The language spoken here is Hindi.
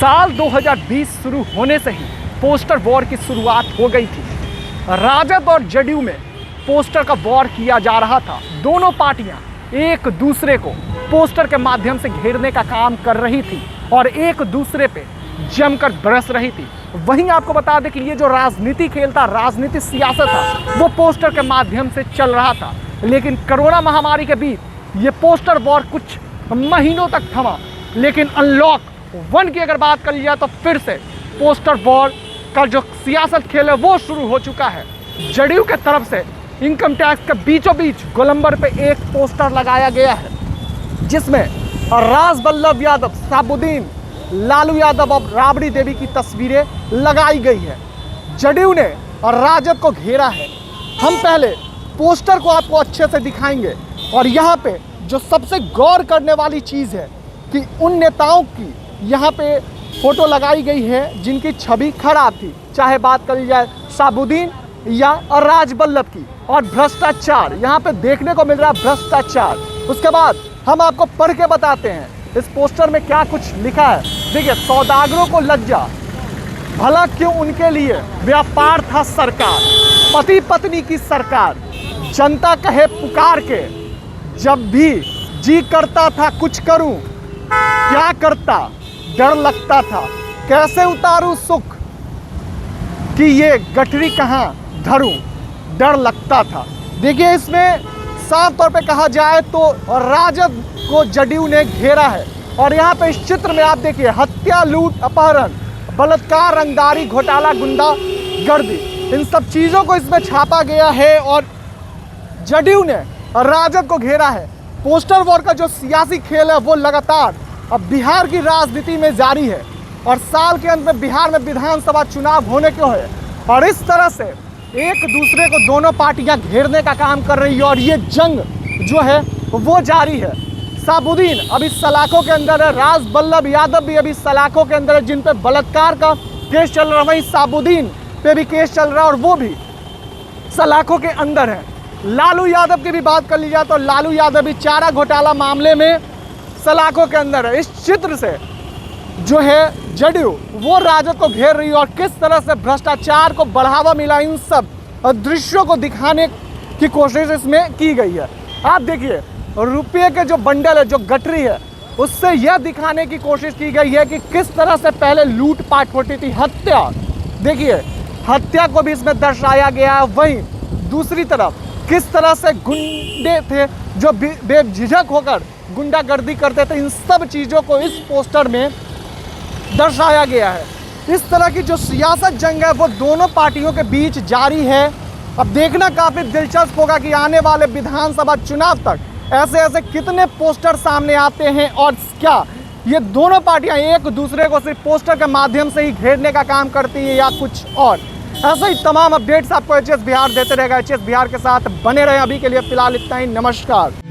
साल 2020 शुरू होने से ही पोस्टर वॉर की शुरुआत हो गई थी। राजद और जदयू में पोस्टर का वॉर किया जा रहा था। दोनों पार्टियां एक दूसरे को पोस्टर के माध्यम से घेरने का काम कर रही थी और एक दूसरे पे जमकर बरस रही थी। वहीं आपको बता दें कि ये जो राजनीति खेल था, राजनीति सियासत था, वो पोस्टर के माध्यम से चल रहा था। लेकिन कोरोना महामारी के बीच ये पोस्टर वॉर कुछ महीनों तक थमा, लेकिन अनलॉक 1 की अगर बात कर ली जाए तो फिर से पोस्टर वॉर का जो सियासत खेल है वो शुरू हो चुका है। जदयू के तरफ से इनकम टैक्स के बीचों बीच गोलंबर पे एक पोस्टर लगाया गया है जिसमें राजबल्लभ यादव, साबुद्दीन, लालू यादव और राबड़ी देवी की तस्वीरें लगाई गई है। जदयू ने राजद को घेरा है। हम पहले पोस्टर को आपको अच्छे से दिखाएंगे और यहाँ पे जो सबसे गौर करने वाली चीज़ है कि उन नेताओं की यहाँ पे फोटो लगाई गई है जिनकी छवि खराब थी, चाहे बात करी जाए साबुद्दीन या राजबल्लभ की। और भ्रष्टाचार यहाँ पे देखने को मिल रहा है, भ्रष्टाचार। उसके बाद हम आपको पढ़ के बताते हैं इस पोस्टर में क्या कुछ लिखा है। देखिए, सौदागरों को लज्जा, भला क्यों उनके लिए व्यापार था सरकार, पति पत्नी की सरकार, जनता कहे पुकार के, जब भी जी करता था कुछ करूं, क्या करता डर लगता था, कैसे उतारूं सुख कि ये गठरी कहाँ धरूं, डर लगता था। देखिए, इसमें साफ तौर पे कहा जाए तो राजद को जदयू ने घेरा है और यहाँ पे इस चित्र में आप देखिए हत्या, लूट, अपहरण, बलात्कार, रंगदारी, घोटाला, गुंडा गर्दी, इन सब चीज़ों को इसमें छापा गया है और जदयू ने राजद को घेरा है। पोस्टर वॉर का जो सियासी खेल है वो लगातार अब बिहार की राजनीति में जारी है और साल के अंत में बिहार में विधानसभा चुनाव होने को है और इस तरह से एक दूसरे को दोनों पार्टियां घेरने का काम कर रही है और ये जंग जो है वो जारी है। साबुद्दीन अभी सलाखों के अंदर है, राजबल्लभ यादव भी अभी सलाखों के अंदर है जिन पे बलात्कार का केस चल रहा है। वहीं साबुद्दीन पे भी केस चल रहा है और वो भी सलाखों के अंदर है। लालू यादव की भी बात कर ली जाए तो लालू यादव भी चारा घोटाला मामले में सलाखों के अंदर है। इस चित्र से जो है जदयू वो राजद को घेर रही है और किस तरह से भ्रष्टाचार को बढ़ावा मिला, इन सब दृश्यों को दिखाने की कोशिश इसमें की गई है। आप देखिए, रुपये के जो बंडल है, जो गठरी है, उससे यह दिखाने की कोशिश की गई है कि किस तरह से पहले लूटपाट होती थी। हत्या, देखिए हत्या को भी इसमें दर्शाया गया है। वहीं दूसरी तरफ किस तरह से गुंडे थे जो बेझिझक होकर गुंडागर्दी करते थे, इन सब चीज़ों को इस पोस्टर में दर्शाया गया है। इस तरह की जो सियासत जंग है वो दोनों पार्टियों के बीच जारी है। अब देखना काफ़ी दिलचस्प होगा कि आने वाले विधानसभा चुनाव तक ऐसे ऐसे कितने पोस्टर सामने आते हैं और क्या ये दोनों पार्टियां एक दूसरे को सिर्फ पोस्टर के माध्यम से ही घेरने का काम करती है या कुछ और। ऐसे ही तमाम अपडेट्स आपको एचएस बिहार देते रहेगा। एचएस बिहार के साथ बने रहें। अभी के लिए फिलहाल इतना ही। नमस्कार।